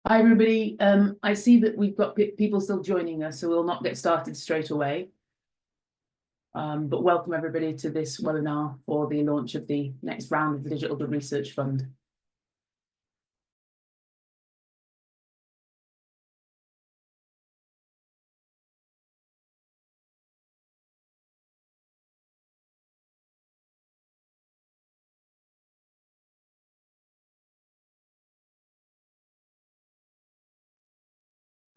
Hi, everybody. I see that we've got people still joining us, so we'll not get started straight away. But welcome everybody to this webinar for the launch of the next round of the Digital Good Research Fund.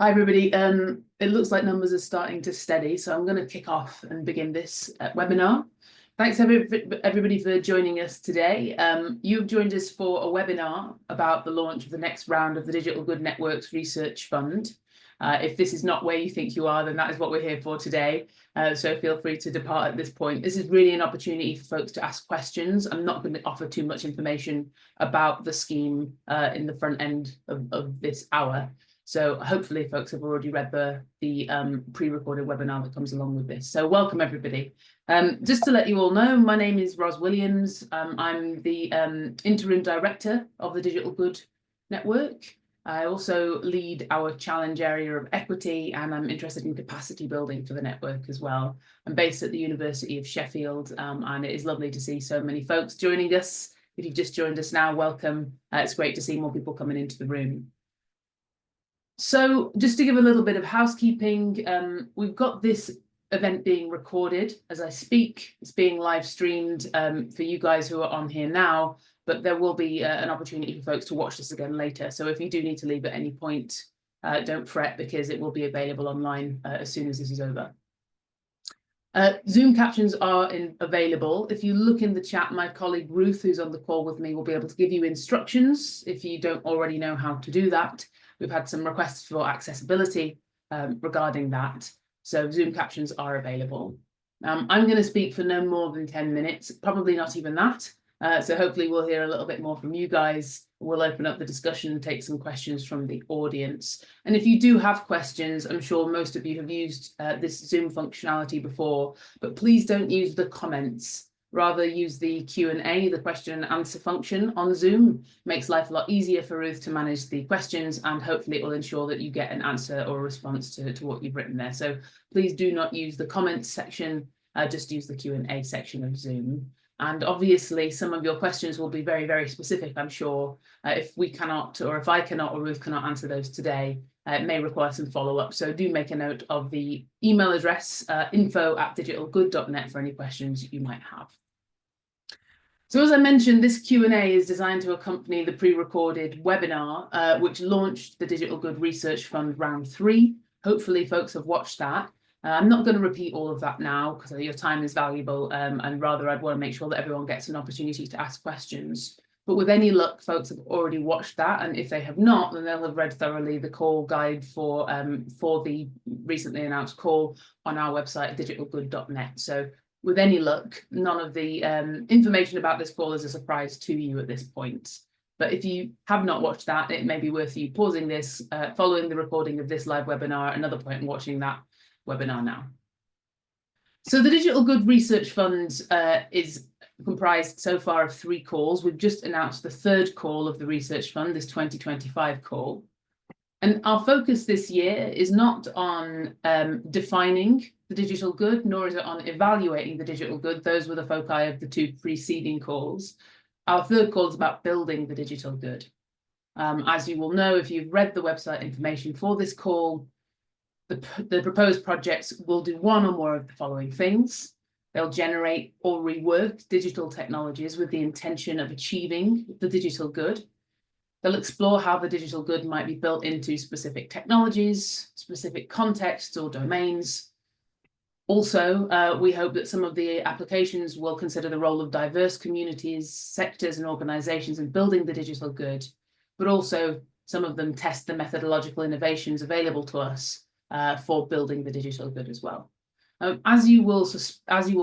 Hi, everybody. It looks like numbers are starting to steady, so I'm going to kick off and begin this webinar. Thanks everybody for joining us today. You've joined us for a webinar about the launch of the next round of the Digital Good Networks Research Fund. If this is not where you think you are, then that is what we're here for today. So feel free to depart at this point. This is really an opportunity for folks to ask questions. I'm not going to offer too much information about the scheme in the front end of this hour. So hopefully folks have already read the pre-recorded webinar that comes along with this. So welcome everybody. Just to let you all know, my name is Ros Williams. I'm the interim director of the Digital Good Network. I also lead our challenge area of equity, and I'm interested in capacity building for the network as well. I'm based at the University of Sheffield, and it is lovely to see so many folks joining us. If you've just joined us now, welcome. It's great to see more people coming into the room. So just to give a little bit of housekeeping, we've got this event being recorded as I speak. It's being live streamed for you guys who are on here now, but there will be an opportunity for folks to watch this again later. So if you do need to leave at any point, don't fret, because it will be available online as soon as this is over. Zoom captions are available. If you look in the chat, my colleague Ruth, who's on the call with me, will be able to give you instructions if you don't already know how to do that. We've had some requests for accessibility regarding that. So Zoom captions are available. I'm going to speak for no more than 10 minutes, probably not even that. So hopefully we'll hear a little bit more from you guys. We'll open up the discussion and take some questions from the audience. And if you do have questions, I'm sure most of you have used this Zoom functionality before, but please don't use the comments. Rather use the Q&A, the question and answer function on Zoom. Makes life a lot easier for Ruth to manage the questions, and hopefully it will ensure that you get an answer or a response to what you've written there. So please do not use the comments section, just use the Q&A section of Zoom. And obviously some of your questions will be very, very specific, I'm sure. If we cannot, or if I cannot, or Ruth cannot answer those today, it may require some follow-up. So do make a note of the email address, info@digitalgood.net, for any questions you might have. So as I mentioned, this Q&A is designed to accompany the pre-recorded webinar, which launched the Digital Good Research Fund Round 3. Hopefully folks have watched that. I'm not going to repeat all of that now because your time is valuable, and rather I'd want to make sure that everyone gets an opportunity to ask questions. But with any luck, folks have already watched that, and if they have not, then they'll have read thoroughly the call guide for the recently announced call on our website, digitalgood.net. So with any luck, none of the information about this call is a surprise to you at this point. But if you have not watched that, it may be worth you pausing this, following the recording of this live webinar, another point, and watching that webinar now. So the Digital Good Research Fund is comprised so far of 3 calls. We've just announced the 3rd call of the Research Fund, this 2025 call. And our focus this year is not on defining the digital good, nor is it on evaluating the digital good. Those were the foci of the 2 preceding calls. Our 3rd call is about building the digital good. As you will know, if you've read the website information for this call, the proposed projects will do one or more of the following things. They'll generate or rework digital technologies with the intention of achieving the digital good. They'll explore how the digital good might be built into specific technologies, specific contexts or domains. Also, we hope that some of the applications will consider the role of diverse communities, sectors and organisations in building the digital good, but also some of them test the methodological innovations available to us for building the digital good as well. As you will,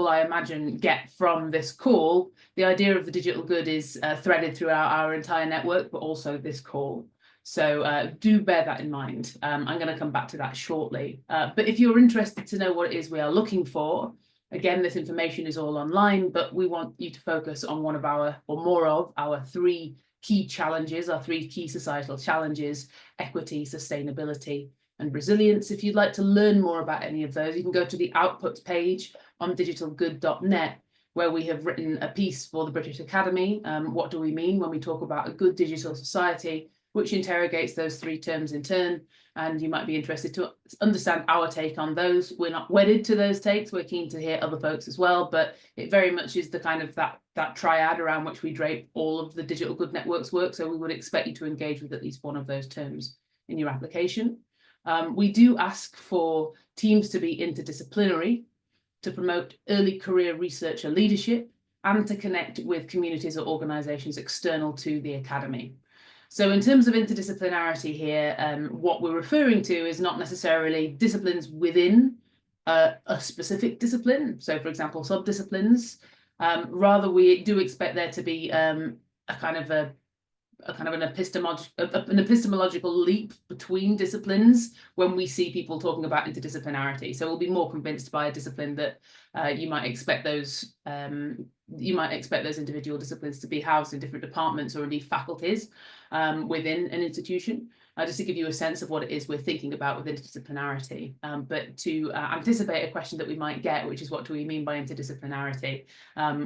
I imagine, get from this call, the idea of the digital good is threaded throughout our entire network, but also this call. So do bear that in mind. I'm going to come back to that shortly. But if you're interested to know what it is we are looking for, again, this information is all online, but we want you to focus on one of our, or more of our, 3 key challenges, our 3 key societal challenges: equity, sustainability, and resilience. If you'd like to learn more about any of those, you can go to the outputs page on digitalgood.net, where we have written a piece for the British Academy. What do we mean when we talk about a good digital society, which interrogates those 3 terms in turn. And you might be interested to understand our take on those. We're not wedded to those takes. We're keen to hear other folks as well, but it very much is the kind of that triad around which we drape all of the digital good networks work. So we would expect you to engage with at least one of those terms in your application. We do ask for teams to be interdisciplinary, to promote early career researcher leadership, and to connect with communities or organisations external to the academy. So in terms of interdisciplinarity here, what we're referring to is not necessarily disciplines within a specific discipline. So for example, subdisciplines. Rather, we do expect there to be an epistemological leap between disciplines when we see people talking about interdisciplinarity. So we'll be more convinced by a discipline that you might expect those individual disciplines to be housed in different departments or indeed faculties within an institution. Just to give you a sense of what it is we're thinking about with interdisciplinarity, but to anticipate a question that we might get, which is what do we mean by interdisciplinarity?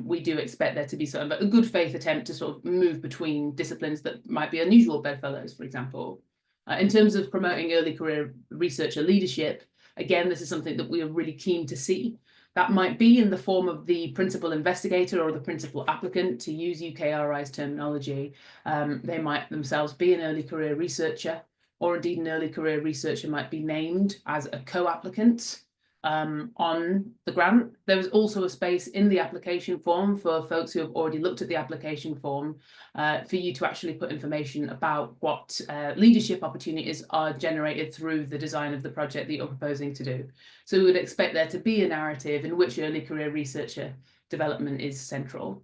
We do expect there to be sort of a good faith attempt to sort of move between disciplines that might be unusual bedfellows, for example. In terms of promoting early career researcher leadership, again, this is something that we are really keen to see. That might be in the form of the principal investigator or the principal applicant, to use UKRI's terminology. They might themselves be an early career researcher, or indeed an early career researcher might be named as a co-applicant on the grant. There is also a space in the application form for folks who have already looked at the application form for you to actually put information about what leadership opportunities are generated through the design of the project that you're proposing to do. So we would expect there to be a narrative in which early career researcher development is central.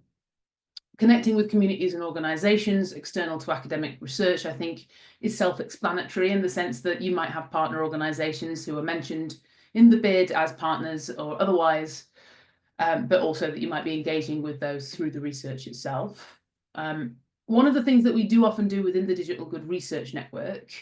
Connecting with communities and organisations external to academic research, I think, is self-explanatory in the sense that you might have partner organisations who are mentioned in the bid as partners or otherwise, but also that you might be engaging with those through the research itself. One of the things that we do often do within the Digital Good Research Network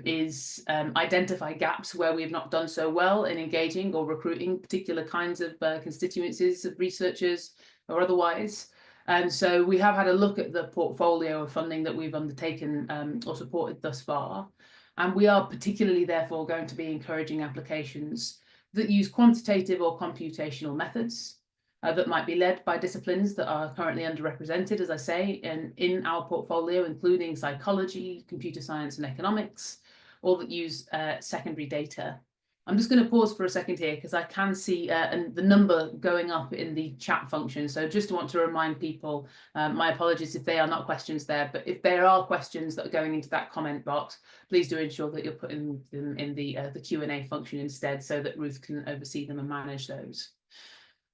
is identify gaps where we have not done so well in engaging or recruiting particular kinds of constituencies of researchers or otherwise. And so we have had a look at the portfolio of funding that we've undertaken or supported thus far. And we are particularly, therefore, going to be encouraging applications that use quantitative or computational methods that might be led by disciplines that are currently underrepresented, as I say, in our portfolio, including psychology, computer science, and economics, or that use secondary data. I'm just going to pause for a second here because I can see the number going up in the chat function. So just want to remind people, my apologies if they are not questions there, but if there are questions that are going into that comment box, please do ensure that you're putting them in the Q&A function instead, so that Ruth can oversee them and manage those.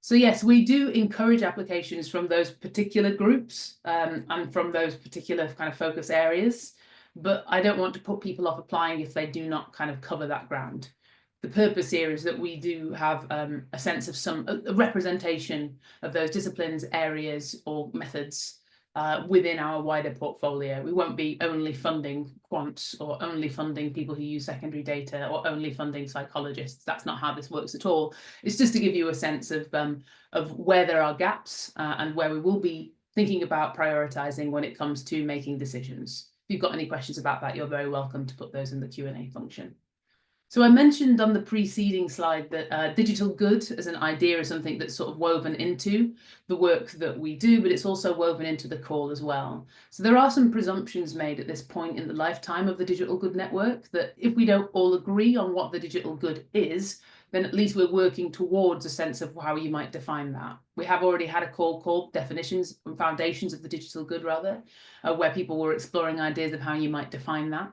So yes, we do encourage applications from those particular groups and from those particular kind of focus areas, but I don't want to put people off applying if they do not kind of cover that ground. The purpose here is that we do have a sense of a representation of those disciplines, areas, or methods within our wider portfolio. We won't be only funding quants or only funding people who use secondary data or only funding psychologists. That's not how this works at all. It's just to give you a sense of where there are gaps and where we will be thinking about prioritizing when it comes to making decisions. If you've got any questions about that, you're very welcome to put those in the Q&A function. So I mentioned on the preceding slide that digital good as an idea is something that's sort of woven into the work that we do, but it's also woven into the call as well. So there are some presumptions made at this point in the lifetime of the Digital Good Network that if we don't all agree on what the digital good is, then at least we're working towards a sense of how you might define that. We have already had a call called Definitions and Foundations of the Digital Good, rather, where people were exploring ideas of how you might define that.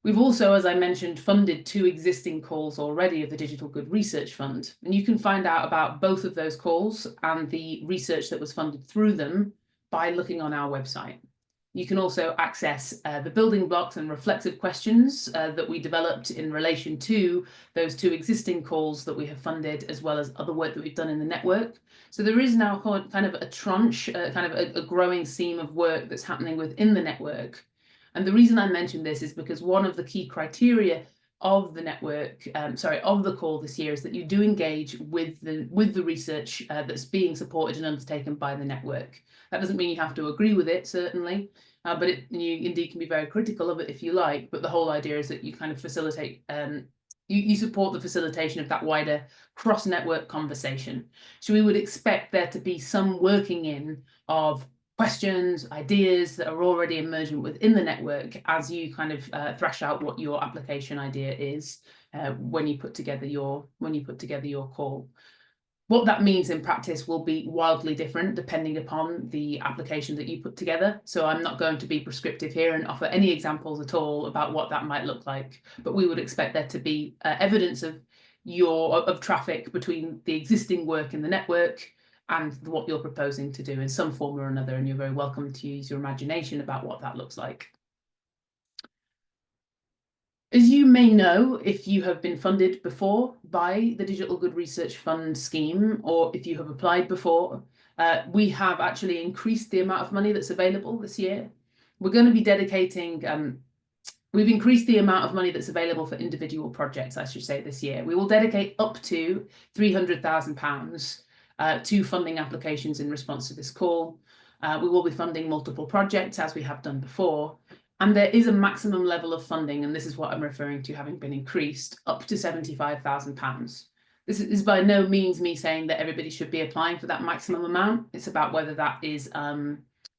We've also, as I mentioned, funded 2 existing calls already of the Digital Good Research Fund, and you can find out about both of those calls and the research that was funded through them by looking on our website. You can also access the building blocks and reflexive questions that we developed in relation to those 2 existing calls that we have funded, as well as other work that we've done in the network. So there is now kind of a tranche, kind of a growing seam of work that's happening within the network. And the reason I mention this is because one of the key criteria of the network, of the call this year, is that you do engage with the research that's being supported and undertaken by the network. That doesn't mean you have to agree with it, certainly, but you indeed can be very critical of it if you like. But the whole idea is that you kind of facilitate, you support the facilitation of that wider cross-network conversation. So we would expect there to be some working in of questions, ideas that are already emergent within the network as you kind of thrash out what your application idea is when you put together your call. What that means in practice will be wildly different depending upon the application that you put together. So I'm not going to be prescriptive here and offer any examples at all about what that might look like, but we would expect there to be evidence of traffic between the existing work in the network and what you're proposing to do in some form or another, and you're very welcome to use your imagination about what that looks like. As you may know, if you have been funded before by the Digital Good Research Fund scheme, or if you have applied before, we have actually increased the amount of money that's available this year. We're going to be dedicating, we've increased the amount of money that's available for individual projects, I should say, this year. We will dedicate up to £300,000 to funding applications in response to this call. We will be funding multiple projects, as we have done before. And there is a maximum level of funding, and this is what I'm referring to having been increased, up to £75,000. This is by no means me saying that everybody should be applying for that maximum amount. It's about whether that is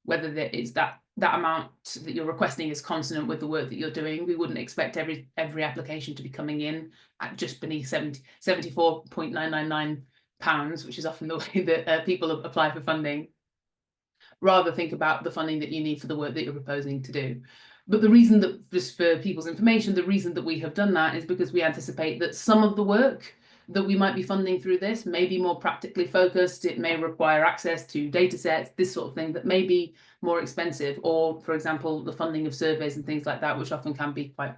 whether there is that amount that you're requesting is consonant with the work that you're doing. We wouldn't expect every application to be coming in at just beneath £74.999, which is often the way that people apply for funding. Rather think about the funding that you need for the work that you're proposing to do. But the reason that, just for people's information, the reason that we have done that is because we anticipate that some of the work that we might be funding through this may be more practically focused. It may require access to data sets, this sort of thing, that may be more expensive, or, for example, the funding of surveys and things like that, which often can be quite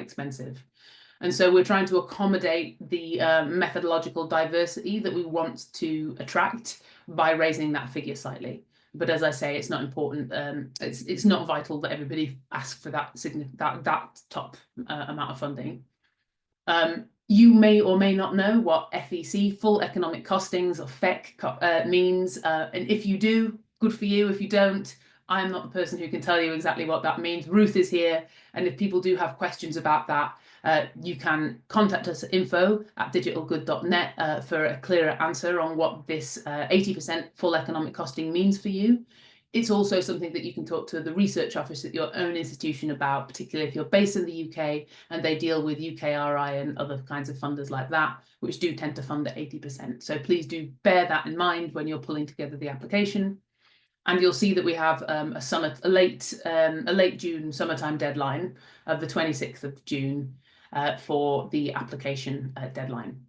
expensive. And so we're trying to accommodate the methodological diversity that we want to attract by raising that figure slightly. But as I say, it's not important. It's not vital that everybody asks for that top amount of funding. You may or may not know what FEC, full economic costings, or FEC, means. And if you do, good for you. If you don't, I'm not the person who can tell you exactly what that means. Ruth is here. And if people do have questions about that, you can contact us at info@digitalgood.net for a clearer answer on what this 80% full economic costing means for you. It's also something that you can talk to the research office at your own institution about, particularly if you're based in the UK and they deal with UKRI and other kinds of funders like that, which do tend to fund at 80%. So please do bear that in mind when you're pulling together the application. And you'll see that we have a late June summertime deadline of the 26th of June for the application deadline.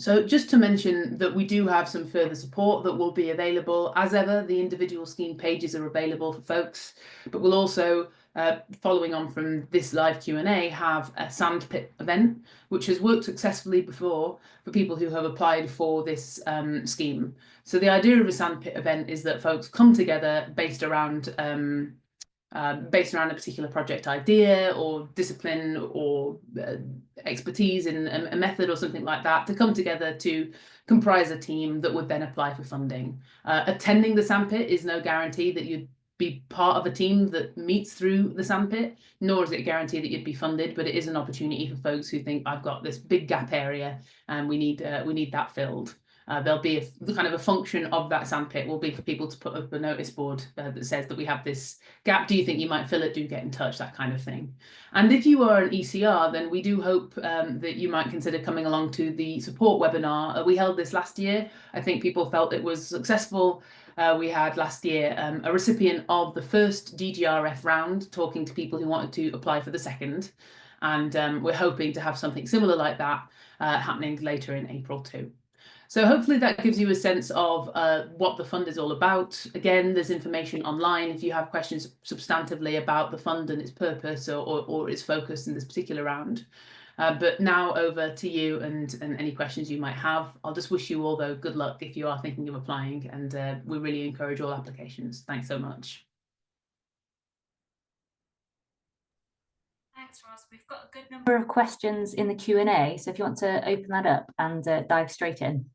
So just to mention that we do have some further support that will be available. As ever, the individual scheme pages are available for folks, but we'll also, following on from this live Q&A, have a sandpit event, which has worked successfully before for people who have applied for this scheme. So the idea of a sandpit event is that folks come together based around a particular project idea or discipline or expertise in a method or something like that, to come together to comprise a team that would then apply for funding. Attending the sandpit is no guarantee that you'd be part of a team that meets through the sandpit, nor is it a guarantee that you'd be funded, but it is an opportunity for folks who think, I've got this big gap area and we need that filled. There'll be the kind of a function of that sandpit will be for people to put up a notice board that says that we have this gap. Do you think you might fill it? Do get in touch, that kind of thing. And if you are an ECR, then we do hope that you might consider coming along to the support webinar. We held this last year. I think people felt it was successful. We had last year a recipient of the first DGRF round talking to people who wanted to apply for the second. And we're hoping to have something similar like that happening later in April too. So hopefully that gives you a sense of what the fund is all about. Again, there's information online if you have questions substantively about the fund and its purpose or its focus in this particular round. But now over to you and any questions you might have. I'll just wish you all, though, good luck if you are thinking of applying, and we really encourage all applications. Thanks so much. Thanks, Ross. We've got a good number of questions in the Q&A, so if you want to open that up and dive straight in.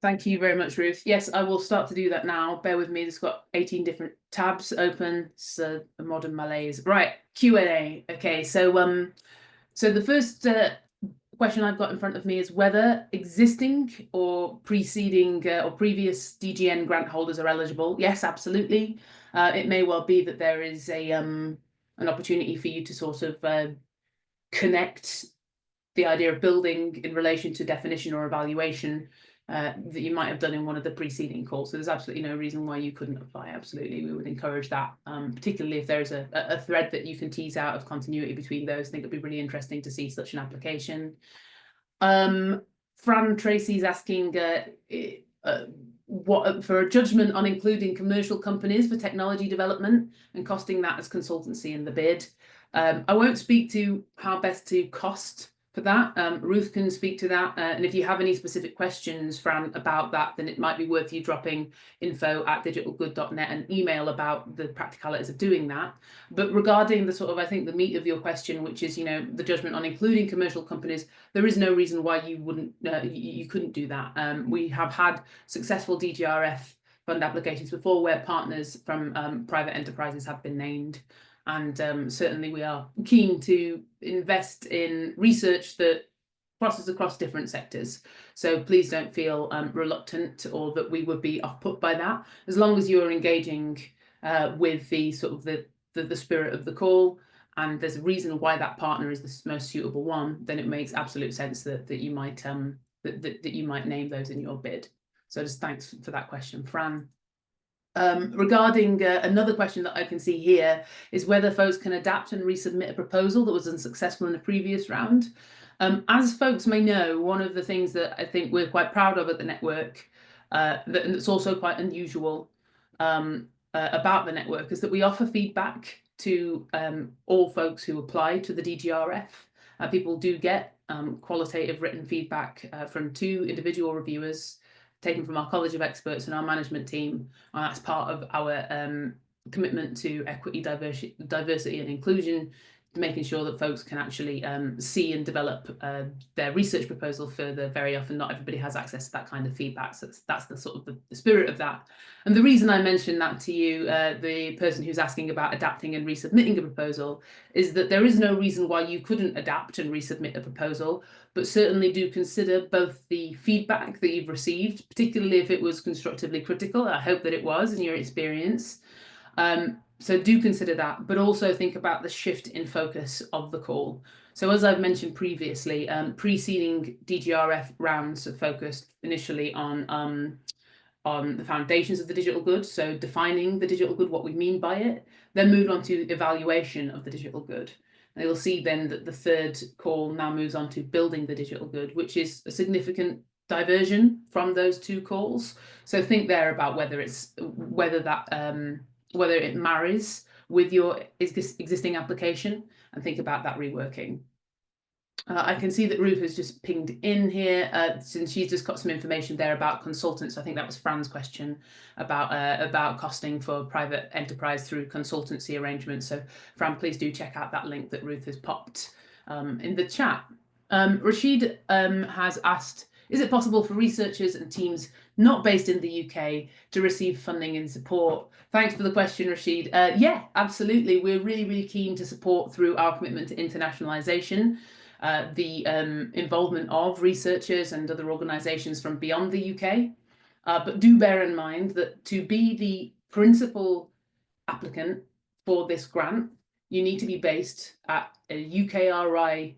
Thank you very much, Ruth. Yes, I will start to do that now. Bear with me. It's got 18 different tabs open. It's a modern malaise. Right, Q&A. Okay, so the first question I've got in front of me is whether existing or preceding or previous DGN grant holders are eligible. Yes, absolutely. It may well be that there is an opportunity for you to sort of connect the idea of building in relation to definition or evaluation that you might have done in one of the preceding calls. So there's absolutely no reason why you couldn't apply. Absolutely, we would encourage that, particularly if there's a thread that you can tease out of continuity between those. I think it'd be really interesting to see such an application. Fran Tracy's asking what for a judgment on including commercial companies for technology development and costing that as consultancy in the bid. I won't speak to how best to cost for that. Ruth can speak to that, and if you have any specific questions, Fran, about that, then it might be worth you dropping info@digitalgood.net an email about the practicalities of doing that. But regarding the sort of, I think, the meat of your question, which is, the judgment on including commercial companies, there is no reason why you wouldn't, you couldn't do that. We have had successful DGRF fund applications before where partners from private enterprises have been named. And certainly we are keen to invest in research that crosses across different sectors. So please don't feel reluctant or that we would be off-put by that. As long as you're engaging with the sort of the spirit of the call, and there's a reason why that partner is the most suitable one, then it makes absolute sense that you might that you might name those in your bid. So just thanks for that question, Fran. Regarding another question that I can see here is whether folks can adapt and resubmit a proposal that was unsuccessful in the previous round. As folks may know, one of the things that I think we're quite proud of at the network, and it's also quite unusual about the network, is that we offer feedback to all folks who apply to the DGRF. People do get qualitative written feedback from 2 individual reviewers taken from our College of Experts and our management team. And that's part of our commitment to equity, diversity and inclusion, making sure that folks can actually see and develop their research proposal further. Very often not everybody has access to that kind of feedback, so that's the sort of the spirit of that. And the reason I mentioned that to you, the person who's asking about adapting and resubmitting a proposal, is that there is no reason why you couldn't adapt and resubmit a proposal, but certainly do consider both the feedback that you've received, particularly if it was constructively critical. I hope that it was in your experience. So do consider that, but also think about the shift in focus of the call. So as I've mentioned previously, preceding DGRF rounds are focused initially on the foundations of the digital good, so defining the digital good, what we mean by it, then moved on to evaluation of the digital good. And you'll see then that the third call now moves on to building the digital good, which is a significant diversion from those 2 calls. So think there about whether it marries with your existing application, and think about that reworking. I can see that Ruth has just pinged in here, since she's just got some information there about consultants. I think that was Fran's question about costing for private enterprise through consultancy arrangements. So Fran, please do check out that link that Ruth has popped in the chat. Rashid has asked, is it possible for researchers and teams not based in the UK to receive funding and support? Thanks for the question, Rashid. Yeah, absolutely. We're really, really keen to support through our commitment to internationalisation, the involvement of researchers and other organisations from beyond the UK. But do bear in mind that to be the principal applicant for this grant, you need to be based at a UKRI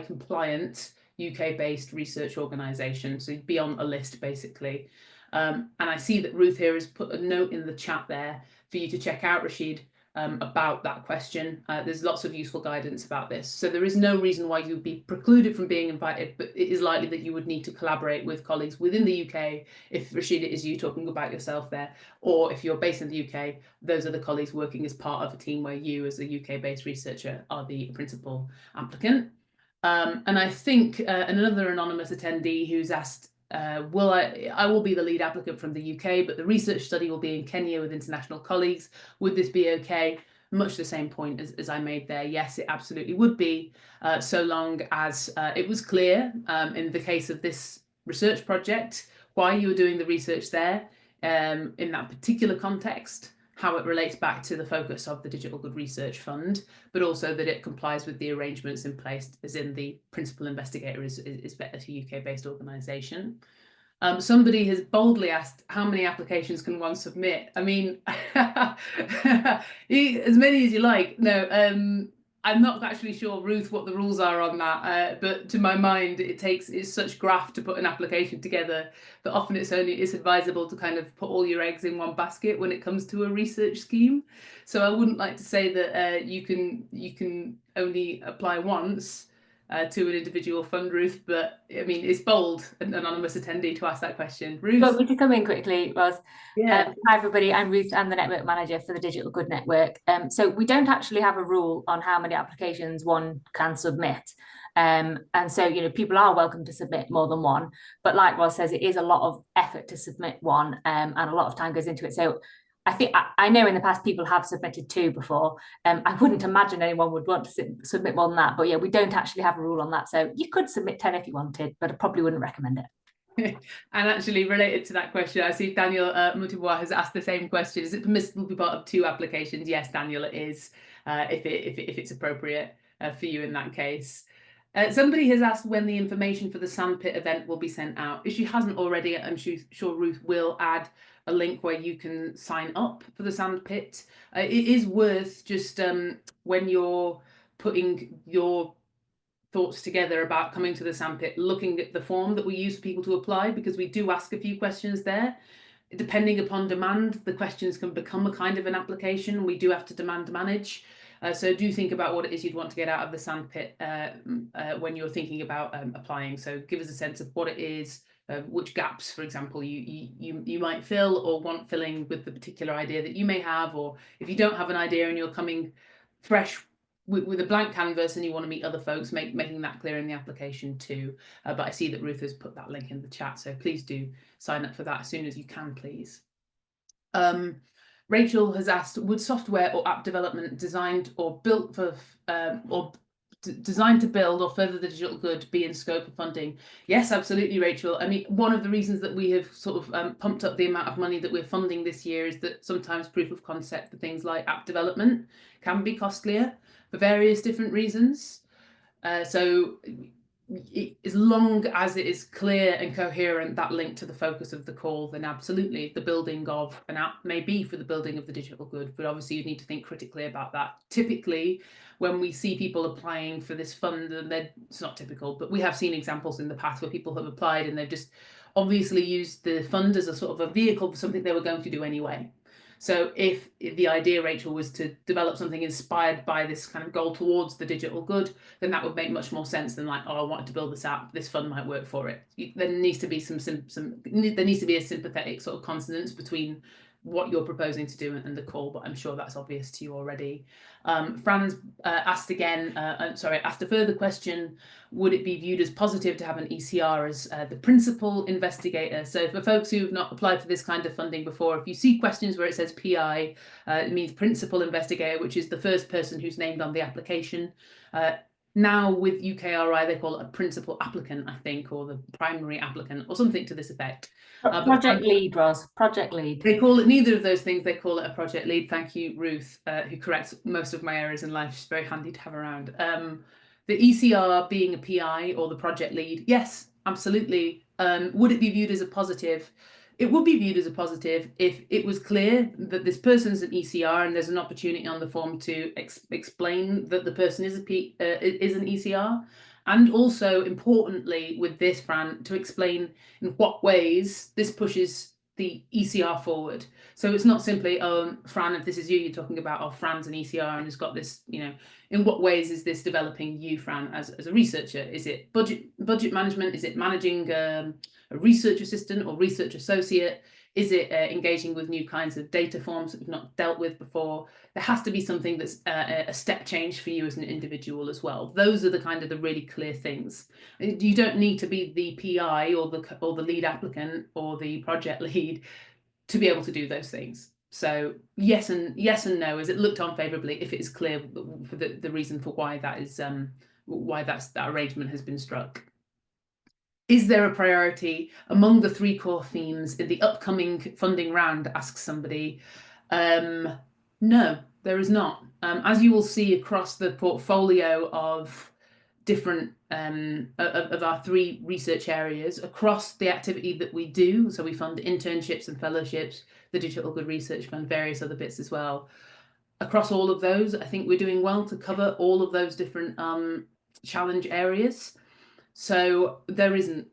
compliant UK-based research organisation, so be on a list basically. And I see that Ruth here has put a note in the chat there for you to check out, Rashid, about that question. There's lots of useful guidance about this. So there is no reason why you'd be precluded from being invited, but it is likely that you would need to collaborate with colleagues within the UK, if Rashida is you talking about yourself there, or if you're based in the UK, those are the colleagues working as part of a team where you as a UK-based researcher are the principal applicant. And I think another anonymous attendee who's asked, I will be the lead applicant from the UK, but the research study will be in Kenya with international colleagues. Would this be okay? Much the same point as I made there. Yes, it absolutely would be, so long as it was clear in the case of this research project why you were doing the research there in that particular context, how it relates back to the focus of the Digital Good Research Fund, but also that it complies with the arrangements in place, as in the principal investigator is a UK-based organisation. Somebody has boldly asked, how many applications can one submit? I mean, as many as you like. No, I'm not actually sure, Ruth, what the rules are on that. But to my mind, it's such graft to put an application together that often it's advisable to kind of put all your eggs in one basket when it comes to a research scheme. So I wouldn't like to say that you can only apply once to an individual fund, Ruth, but I mean, it's bold, an anonymous attendee, to ask that question. Ruth? Got me to come in quickly, Ros. Yeah. Hi, everybody. I'm Ruth. I'm the network manager for the Digital Good Network. So we don't actually have a rule on how many applications one can submit. And so, you know, people are welcome to submit more than one. But like Ros says, it is a lot of effort to submit one, and a lot of time goes into it. So I know in the past people have submitted 2 before. I wouldn't imagine anyone would want to submit more than that. But yeah, we don't actually have a rule on that. So you could submit 10 if you wanted, but I probably wouldn't recommend it. And actually, related to that question, I see Daniel Mutibois has asked the same question. Is it permissible to be part of 2 applications? Yes, Daniel, it is, if it's appropriate for you in that case. Somebody has asked when the information for the Sandpit event will be sent out. If she hasn't already, I'm sure Ruth will add a link where you can sign up for the Sandpit. It is worth just when you're putting your thoughts together about coming to the Sandpit, looking at the form that we use for people to apply, because we do ask a few questions there. Depending upon demand, the questions can become a kind of an application. We do have to demand manage. So do think about what it is you'd want to get out of the Sandpit when you're thinking about applying. So give us a sense of what it is, which gaps, for example, you might fill or want filling with the particular idea that you may have, or if you don't have an idea and you're coming fresh with a blank canvas and you want to meet other folks, making that clear in the application too. But I see that Ruth has put that link in the chat, so please do sign up for that as soon as you can, please. Rachel has asked, would software or app development designed or built for designed to build or further the digital good be in scope of funding? Yes, absolutely, Rachel. I mean, one of the reasons that we have sort of pumped up the amount of money that we're funding this year is that sometimes proof of concept for things like app development can be costlier for various different reasons. So as long as it is clear and coherent, that link to the focus of the call, then absolutely the building of an app may be for the building of the digital good, but obviously you need to think critically about that. Typically, when we see people applying for this fund, and it's not typical, but we have seen examples in the past where people have applied and they've just obviously used the fund as a sort of a vehicle for something they were going to do anyway. So if the idea, Rachel, was to develop something inspired by this kind of goal towards the digital good, then that would make much more sense than like, oh, I wanted to build this app, this fund might work for it. There needs to be there needs to be a sympathetic sort of consonance between what you're proposing to do and the call, but I'm sure that's obvious to you already. Franz asked a further question, would it be viewed as positive to have an ECR as the principal investigator? So for folks who've not applied for this kind of funding before, if you see questions where it says PI, it means principal investigator, which is the first person who's named on the application. Now with UKRI, they call it a principal applicant, I think, or the primary applicant, or something to this effect. Project lead, Ros, project lead. They call it neither of those things. They call it a project lead. Thank you, Ruth, who corrects most of my errors in life. She's very handy to have around. The ECR being a PI or the project lead, yes, absolutely. Would it be viewed as a positive? It would be viewed as a positive if it was clear that this person's an ECR and there's an opportunity on the form to explain that the person is an ECR. And also, importantly, with this, Fran, to explain in what ways this pushes the ECR forward. So it's not simply, Fran, if this is you, you're talking about, oh, Fran's an ECR and has got this, in what ways is this developing you, Fran, as a researcher? Is it budget management? Is it managing a research assistant or research associate? Is it engaging with new kinds of data forms that we've not dealt with before? There has to be something that's a step change for you as an individual as well. Those are the really clear things. You don't need to be the PI or the lead applicant or the project lead to be able to do those things. So yes and no, is it looked on favourably if it is clear for the reason for why that is that arrangement has been struck. Is there a priority among the 3 core themes in the upcoming funding round? Asks somebody. No, there is not. As you will see across the portfolio of different of our 3 research areas across the activity that we do. So we fund internships and fellowships, the Digital Good Research Fund, various other bits as well. Across all of those, I think we're doing well to cover all of those different challenge areas. So there isn't.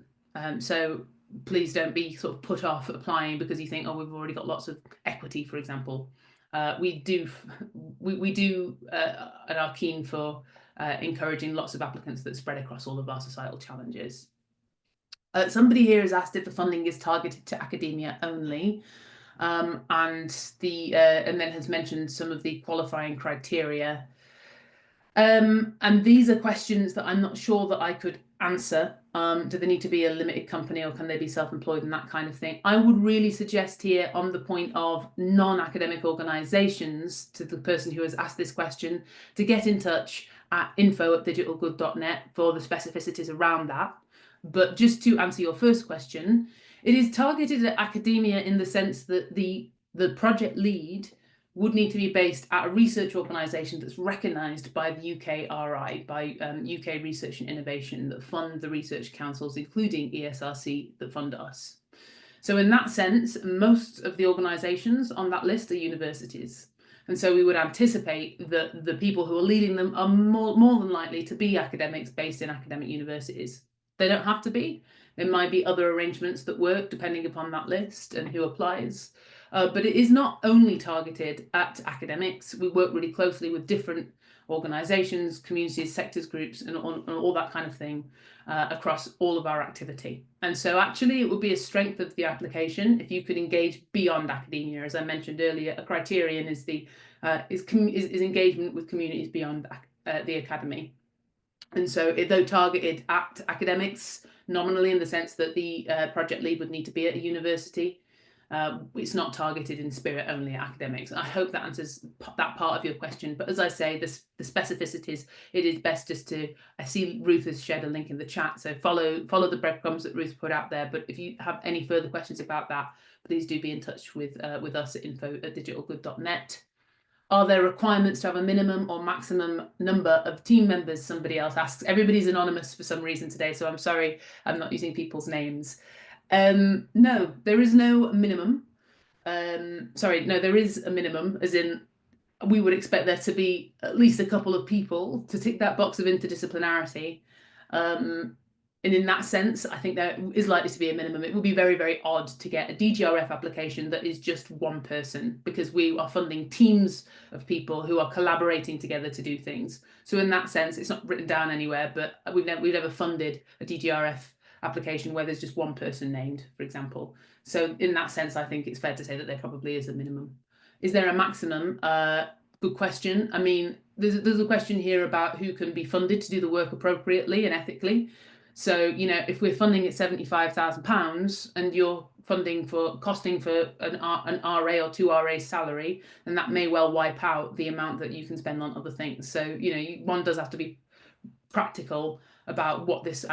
So please don't be sort of put off applying because you think, oh, we've already got lots of equity, for example. We do and are keen for encouraging lots of applicants that spread across all of our societal challenges. Somebody here has asked if the funding is targeted to academia only, and then has mentioned some of the qualifying criteria. And these are questions that I'm not sure that I could answer. Do they need to be a limited company or can they be self-employed and that kind of thing? I would really suggest here on the point of non-academic organisations, to the person who has asked this question, to get in touch at info@digitalgood.net for the specificities around that. But just to answer your first question, it is targeted at academia in the sense that the project lead would need to be based at a research organisation that's recognised by the UKRI, by UK Research and Innovation, that fund the research councils, including ESRC, that fund us. So in that sense, most of the organisations on that list are universities. And so we would anticipate that the people who are leading them are more than likely to be academics based in academic universities. They don't have to be. There might be other arrangements that work depending upon that list and who applies. But it is not only targeted at academics. We work really closely with different organisations, communities, sectors groups, and all that kind of thing across all of our activity. And so actually it would be a strength of the application if you could engage beyond academia. As I mentioned earlier, a criterion is engagement with communities beyond the academy. And so though targeted at academics nominally in the sense that the project lead would need to be at a university, it's not targeted in spirit only at academics. I hope that answers that part of your question. But as I say, the specificities, it is best just to, I see Ruth has shared a link in the chat, so follow the breadcrumbs that Ruth put out there. But if you have any further questions about that, please do be in touch with us at info@digitalgood.net. Are there requirements to have a minimum or maximum number of team members? Somebody else asks. Everybody's anonymous for some reason today, so I'm sorry I'm not using people's names. No, there is no minimum. Sorry, no, there is a minimum, as in we would expect there to be at least a couple of people to tick that box of interdisciplinarity. And in that sense, I think there is likely to be a minimum. It would be very, very odd to get a DGRF application that is just one person, because we are funding teams of people who are collaborating together to do things. So in that sense, it's not written down anywhere, but we've never funded a DGRF application where there's just one person named, for example. So in that sense, I think it's fair to say that there probably is a minimum. Is there a maximum? Good question. I mean, there's a question here about who can be funded to do the work appropriately and ethically. So, if we're funding at £75,000 and you're costing for an RA or 2 RA salary, then that may well wipe out the amount that you can spend on other things. So, one does have to be practical about what this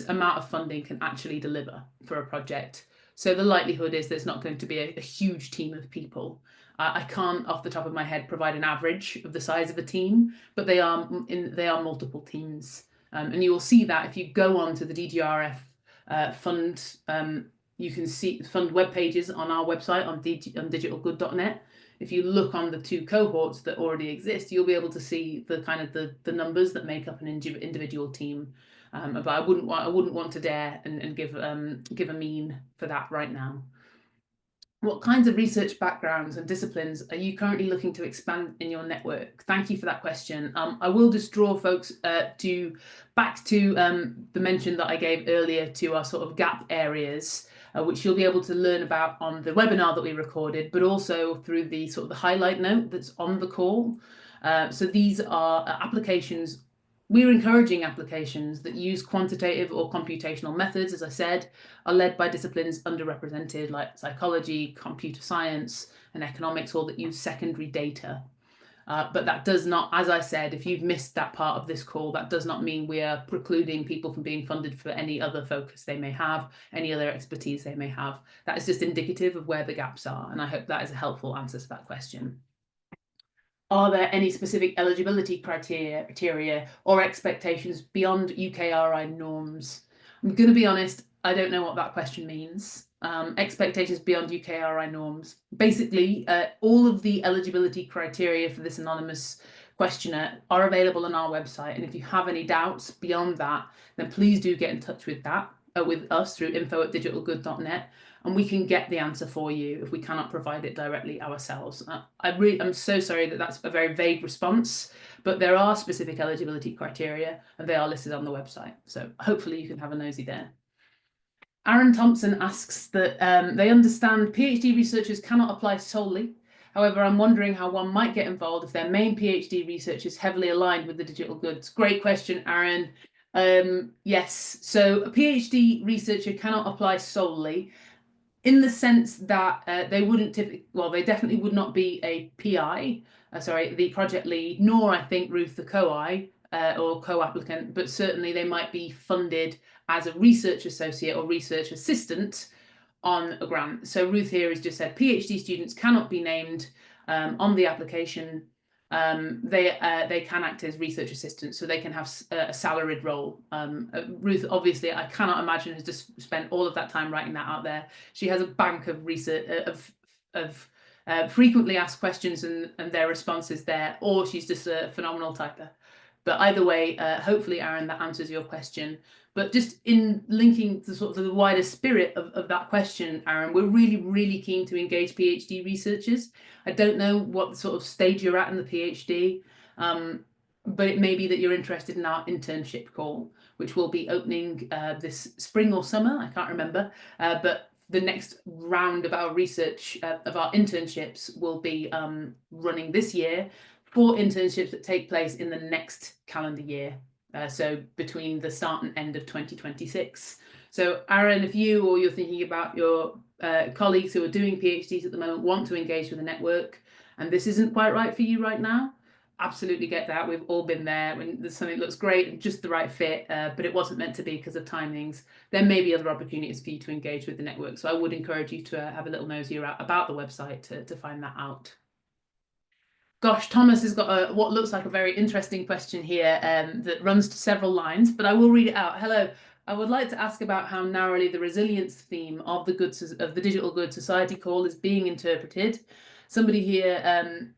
amount of funding can actually deliver for a project. So the likelihood is there's not going to be a huge team of people. I can't, off the top of my head, provide an average of the size of a team, but they are multiple teams. And you will see that if you go on to the DGRF fund, you can see fund web pages on our website on digitalgood.net. If you look on the 2 cohorts that already exist, you'll be able to see the numbers that make up an individual team. But I wouldn't want to dare and give a mean for that right now. What kinds of research backgrounds and disciplines are you currently looking to expand in your network? Thank you for that question. I will just draw folks back to the mention that I gave earlier to our sort of gap areas, which you'll be able to learn about on the webinar that we recorded, but also through the sort of the highlight note that's on the call. So these are applications. We're encouraging applications that use quantitative or computational methods, as I said, are led by disciplines underrepresented like psychology, computer science, and economics, or that use secondary data. But that does not, as I said, if you've missed that part of this call, that does not mean we are precluding people from being funded for any other focus they may have, any other expertise they may have. That is just indicative of where the gaps are, and I hope that is a helpful answer to that question. Are there any specific eligibility criteria or expectations beyond UKRI norms? I'm going to be honest, I don't know what that question means. Expectations beyond UKRI norms. Basically, all of the eligibility criteria for this anonymous questionnaire are available on our website. And if you have any doubts beyond that, then please do get in touch with us through info@digitalgood.net. And we can get the answer for you if we cannot provide it directly ourselves. I'm so sorry that that's a very vague response, but there are specific eligibility criteria and they are listed on the website. So hopefully you can have a nosy there. Aaron Thompson asks that they understand PhD researchers cannot apply solely. However, I'm wondering how one might get involved if their main PhD research is heavily aligned with the digital goods. Great question, Aaron. Yes, so a PhD researcher cannot apply solely, in the sense that they wouldn't typically, well, they definitely would not be a PI, the project lead, nor I think Ruth the co-I or co-applicant, but certainly they might be funded as a research associate or research assistant on a grant. So Ruth here has just said PhD students cannot be named on the application. They can act as research assistants, so they can have a salaried role. Ruth, obviously, I cannot imagine has just spent all of that time writing that out there. She has a bank of research of frequently asked questions and their responses there, or she's just a phenomenal typer. But either way, hopefully, Aaron, that answers your question. But just in linking to sort of the wider spirit of that question, Aaron, we're really, really keen to engage PhD researchers. I don't know what sort of stage you're at in the PhD, but it may be that you're interested in our internship call, which will be opening this spring or summer, I can't remember, but the next round of our research, of our internships will be running this year for internships that take place in the next calendar year. So between the start and end of 2026. So Aaron, if you or you're thinking about your colleagues who are doing PhDs at the moment want to engage with the network, and this isn't quite right for you right now, absolutely get that. We've all been there when there's something that looks great and just the right fit, but it wasn't meant to be because of timings. There may be other opportunities for you to engage with the network. So I would encourage you to have a little nosy about the website to find that out. Gosh, Thomas has got what looks like a very interesting question here that runs to several lines, but I will read it out. Hello, I would like to ask about how narrowly the resilience theme of the Digital Good Society call is being interpreted. Somebody here,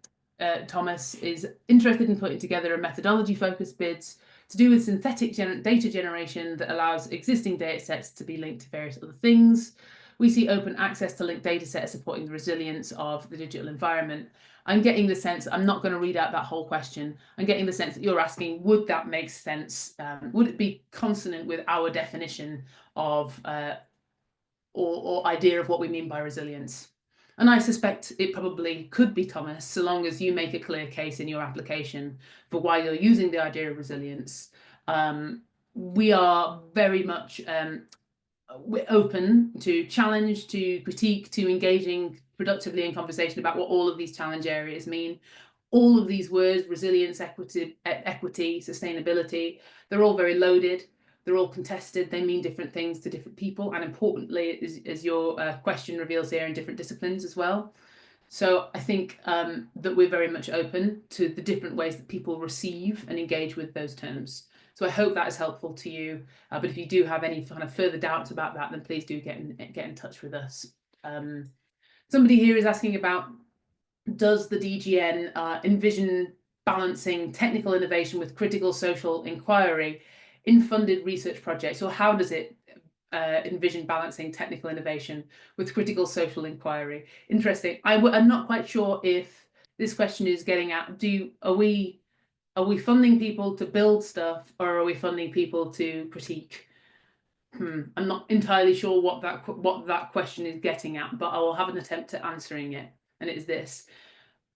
Thomas, is interested in putting together a methodology-focused bids to do with synthetic data generation that allows existing data sets to be linked to various other things. We see open access to linked data sets supporting the resilience of the digital environment. I'm getting the sense, I'm not going to read out that whole question. I'm getting the sense that you're asking, would that make sense? Would it be consonant with our definition of or idea of what we mean by resilience? And I suspect it probably could be, Thomas, so long as you make a clear case in your application for why you're using the idea of resilience. We are very much we're open to challenge, to critique, to engaging productively in conversation about what all of these challenge areas mean. All of these words, resilience, equity, sustainability, they're all very loaded. They're all contested. They mean different things to different people. And importantly, as your question reveals here, in different disciplines as well. So I think that we're very much open to the different ways that people receive and engage with those terms. So I hope that is helpful to you. But if you do have any kind of further doubts about that, then please do get in touch with us. Somebody here is asking about, does the DGN envision balancing technical innovation with critical social inquiry in funded research projects, or how does it envision balancing technical innovation with critical social inquiry? Interesting. I'm not quite sure if this question is getting at, are we funding people to build stuff, or are we funding people to critique? I'm not entirely sure what that question is getting at, but I will have an attempt at answering it. And it is this: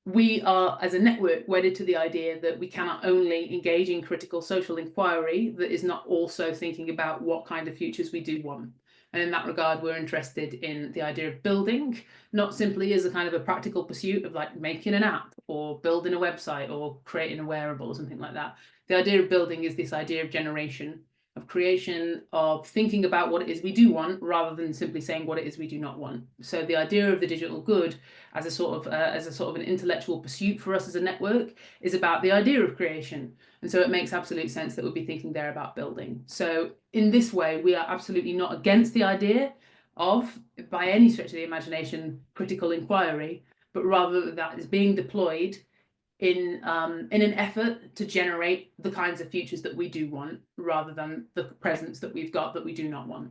we are, as a network, wedded to the idea that we cannot only engage in critical social inquiry that is not also thinking about what kind of futures we do want. And in that regard, we're interested in the idea of building, not simply as a kind of a practical pursuit of like making an app or building a website or creating a wearable or something like that. The idea of building is this idea of generation, of creation, of thinking about what it is we do want rather than simply saying what it is we do not want. So the idea of the digital good as a sort of an intellectual pursuit for us as a network is about the idea of creation. And so it makes absolute sense that we'll be thinking there about building. So in this way, we are absolutely not against the idea of, by any stretch of the imagination, critical inquiry, but rather that is being deployed in an effort to generate the kinds of futures that we do want, rather than the presents that we've got that we do not want.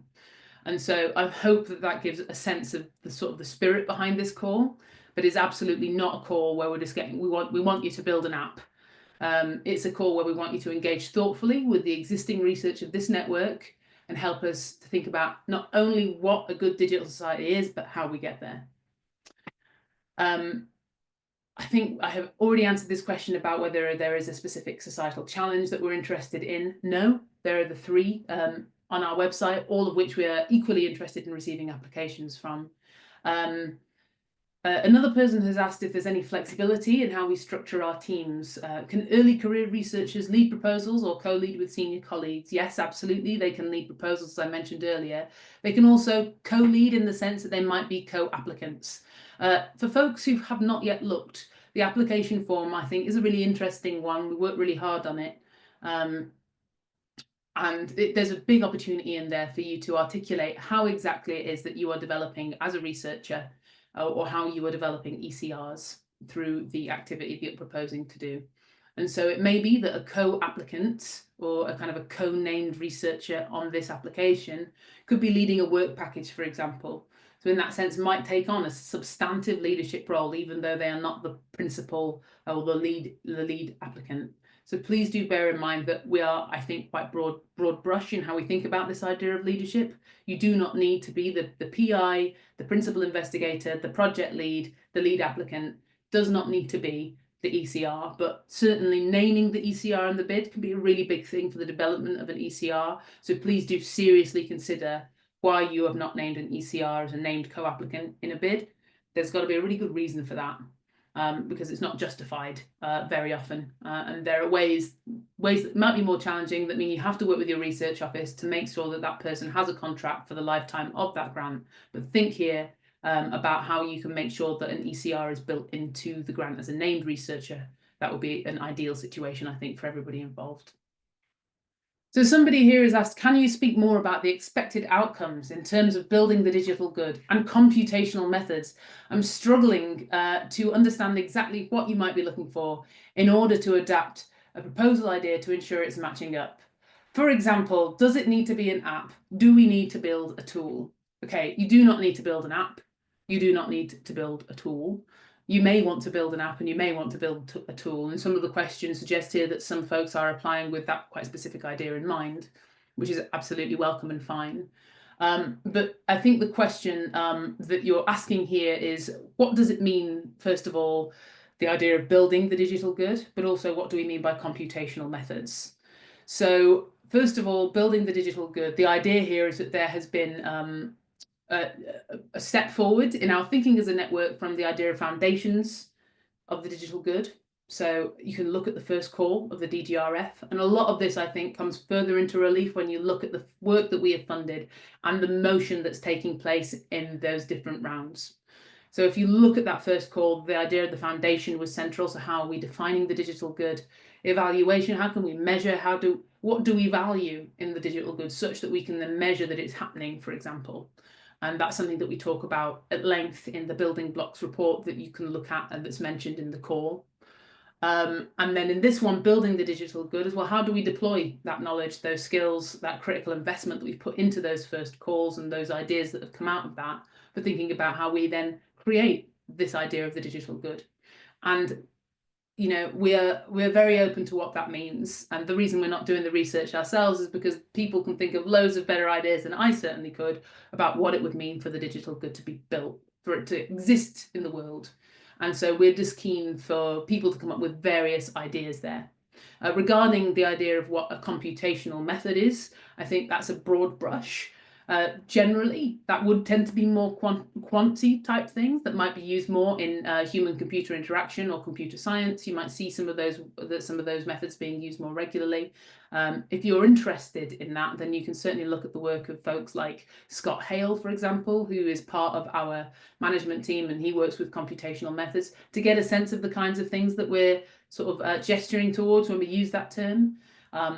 And so I hope that gives a sense of the sort of the spirit behind this call, but it's absolutely not a call where we're just getting, we want you to build an app. It's a call where we want you to engage thoughtfully with the existing research of this network and help us to think about not only what a good digital society is, but how we get there. I think I have already answered this question about whether there is a specific societal challenge that we're interested in. No, there are the three on our website, all of which we are equally interested in receiving applications from. Another person has asked if there's any flexibility in how we structure our teams. Can early career researchers lead proposals or co-lead with senior colleagues? Yes, absolutely. They can lead proposals, as I mentioned earlier. They can also co-lead in the sense that they might be co-applicants. For folks who have not yet looked, the application form, I think, is a really interesting one. We worked really hard on it. And there's a big opportunity in there for you to articulate how exactly it is that you are developing as a researcher, or how you are developing ECRs through the activity that you're proposing to do. And so it may be that a co-applicant or a kind of a co-named researcher on this application could be leading a work package, for example. So in that sense, might take on a substantive leadership role, even though they are not the principal or the lead applicant. So please do bear in mind that we are, I think, quite broad brush in how we think about this idea of leadership. You do not need to be the PI, the principal investigator, the project lead, the lead applicant. Does not need to be the ECR, but certainly naming the ECR in the bid can be a really big thing for the development of an ECR. So please do seriously consider why you have not named an ECR as a named co-applicant in a bid. There's got to be a really good reason for that. Because it's not justified very often. And there are ways that might be more challenging, that mean you have to work with your research office to make sure that that person has a contract for the lifetime of that grant. But think here about how you can make sure that an ECR is built into the grant as a named researcher. That would be an ideal situation, I think, for everybody involved. So somebody here has asked, can you speak more about the expected outcomes in terms of building the digital good and computational methods? I'm struggling to understand exactly what you might be looking for in order to adapt a proposal idea to ensure it's matching up. For example, does it need to be an app? Do we need to build a tool? Okay, you do not need to build an app. You do not need to build a tool. You may want to build an app and you may want to build a tool. And some of the questions suggest here that some folks are applying with that quite specific idea in mind, which is absolutely welcome and fine. But I think the question that you're asking here is, what does it mean, first of all, the idea of building the digital good, but also what do we mean by computational methods? So first of all, building the digital good, the idea here is that there has been a step forward in our thinking as a network from the idea of foundations of the digital good. So you can look at the first call of the DGRF, and a lot of this, I think, comes further into relief when you look at the work that we have funded and the motion that's taking place in those different rounds. So if you look at that first call, the idea of the foundation was central. So how are we defining the digital good? Evaluation, how can we measure, what do we value in the digital good such that we can then measure that it's happening, for example? And that's something that we talk about at length in the building blocks report that you can look at and that's mentioned in the call. And then in this one, building the digital good as well, how do we deploy that knowledge, those skills, that critical investment that we've put into those first calls and those ideas that have come out of that, for thinking about how we then create this idea of the digital good. And you know, we're very open to what that means. And the reason we're not doing the research ourselves is because people can think of loads of better ideas than I certainly could about what it would mean for the digital good to be built, for it to exist in the world. And so we're just keen for people to come up with various ideas there. Regarding the idea of what a computational method is, I think that's a broad brush. Generally, that would tend to be more quantity type things that might be used more in human-computer interaction or computer science. You might see some of those methods being used more regularly. If you're interested in that, then you can certainly look at the work of folks like Scott Hale, for example, who is part of our management team, and he works with computational methods to get a sense of the kinds of things that we're sort of gesturing towards when we use that term.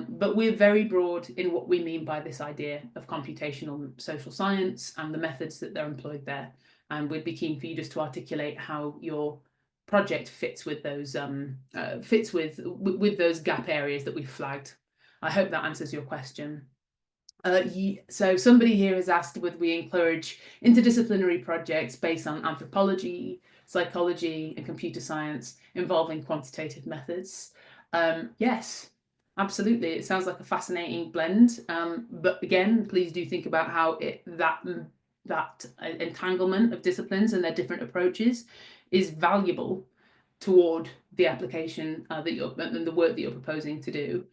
But we're very broad in what we mean by this idea of computational social science and the methods that they're employed there. And we'd be keen for you just to articulate how your project fits with those with those gap areas that we've flagged. I hope that answers your question. So somebody here has asked whether we encourage interdisciplinary projects based on anthropology, psychology, and computer science involving quantitative methods. Yes. Absolutely, it sounds like a fascinating blend. But again, please do think about how that entanglement of disciplines and their different approaches is valuable toward the application and the work that you're proposing to do.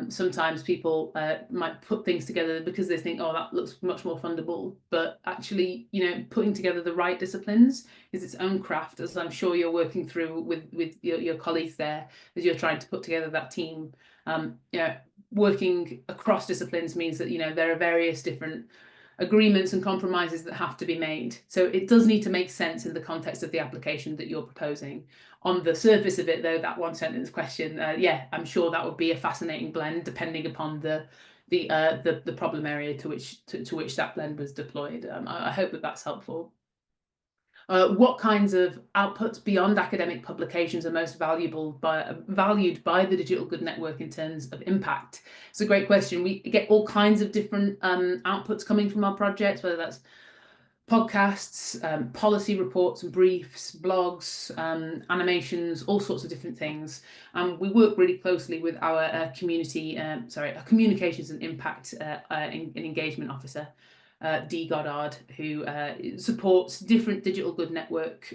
Sometimes people might put things together because they think, oh, that looks much more fundable. But actually, you know, putting together the right disciplines is its own craft, as I'm sure you're working through with your colleagues there as you're trying to put together that team. You know, working across disciplines means that, you know, there are various different agreements and compromises that have to be made. So it does need to make sense in the context of the application that you're proposing. On the surface of it, though, that one sentence question, yeah, I'm sure that would be a fascinating blend depending upon the problem area to which that blend was deployed. I hope that that's helpful. What kinds of outputs beyond academic publications are most valued by the Digital Good Network in terms of impact? It's a great question. We get all kinds of different outputs coming from our projects, whether that's podcasts, policy reports and briefs, blogs, animations, all sorts of different things. We work really closely with our communications and impact and engagement officer, Dee Goddard, who supports different Digital Good Network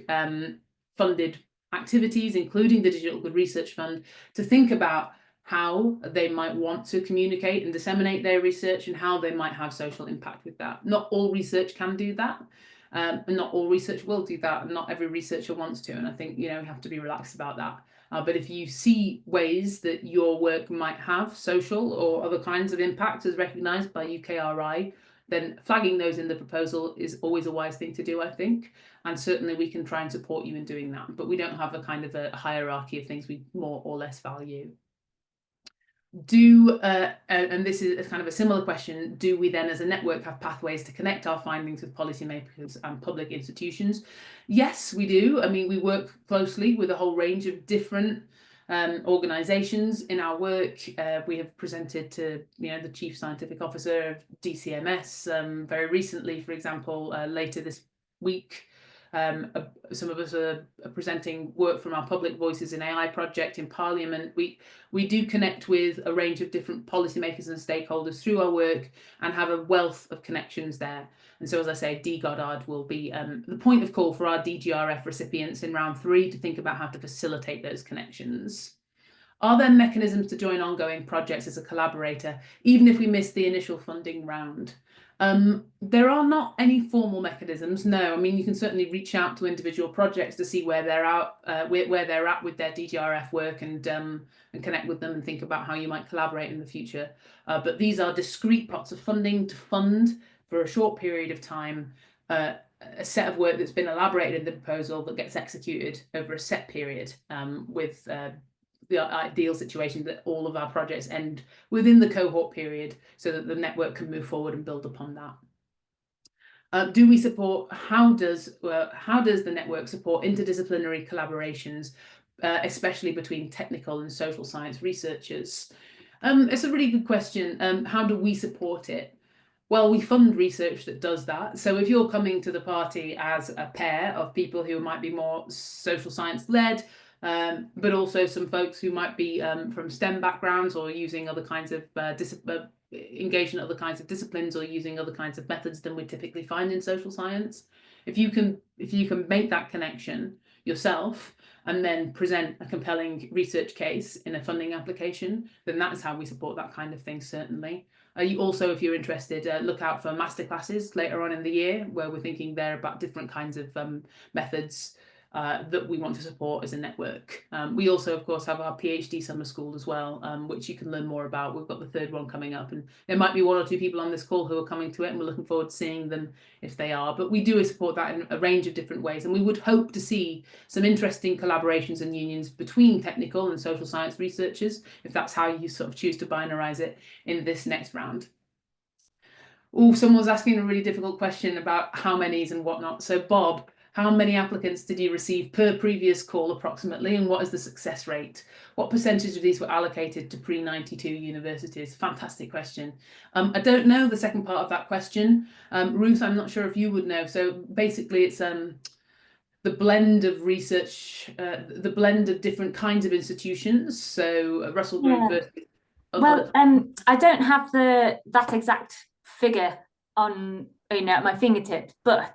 funded activities, including the Digital Good Research Fund, to think about how they might want to communicate and disseminate their research and how they might have social impact with that. Not all research can do that, and not all research will do that, and not every researcher wants to. And I think, you know, we have to be relaxed about that. But if you see ways that your work might have social or other kinds of impact as recognised by UKRI, then flagging those in the proposal is always a wise thing to do, I think. And certainly we can try and support you in doing that. But we don't have a kind of a hierarchy of things we more or less value. And this is kind of a similar question, do we then as a network have pathways to connect our findings with policymakers and public institutions? Yes, we do. I mean, we work closely with a whole range of different organisations in our work. We have presented to, you know, the Chief Scientific Officer of DCMS very recently, for example, later this week. Some of us are presenting work from our Public Voices in AI project in Parliament. We do connect with a range of different policymakers and stakeholders through our work and have a wealth of connections there. And so, as I say, Dee Goddard will be the point of call for our DGRF recipients in round 3 to think about how to facilitate those connections. Are there mechanisms to join ongoing projects as a collaborator, even if we miss the initial funding round? There are not any formal mechanisms, no. I mean, you can certainly reach out to individual projects to see where they're at with their DGRF work and connect with them and think about how you might collaborate in the future. But these are discrete pots of funding to fund for a short period of time a set of work that's been elaborated in the proposal that gets executed over a set period with the ideal situation that all of our projects end within the cohort period so that the network can move forward and build upon that. Do we support, how does the network support interdisciplinary collaborations especially between technical and social science researchers? It's a really good question. How do we support it? Well, we fund research that does that. So if you're coming to the party as a pair of people who might be more social science led, but also some folks who might be from STEM backgrounds or using other kinds of engaged in other kinds of disciplines or using other kinds of methods than we typically find in social science. If you can make that connection yourself and then present a compelling research case in a funding application, then that's how we support that kind of thing, certainly. You also, if you're interested, look out for masterclasses later on in the year, where we're thinking there about different kinds of methods that we want to support as a network. We also, of course, have our PhD summer school as well, which you can learn more about. We've got the third one coming up, and there might be one or two people on this call who are coming to it, and we're looking forward to seeing them if they are. But we do support that in a range of different ways, and we would hope to see some interesting collaborations and unions between technical and social science researchers, if that's how you sort of choose to binarize it in this next round. Oh, someone was asking a really difficult question about how many's and whatnot. So Bob, how many applicants did you receive per previous call approximately, and what is the success rate? What percentage of these were allocated to pre-92 universities? Fantastic question. I don't know the second part of that question. Ruth, I'm not sure if you would know. So basically it's the blend of research, the blend of different kinds of institutions. So Russell Group versus... Well, I don't have that exact figure on at my fingertips, but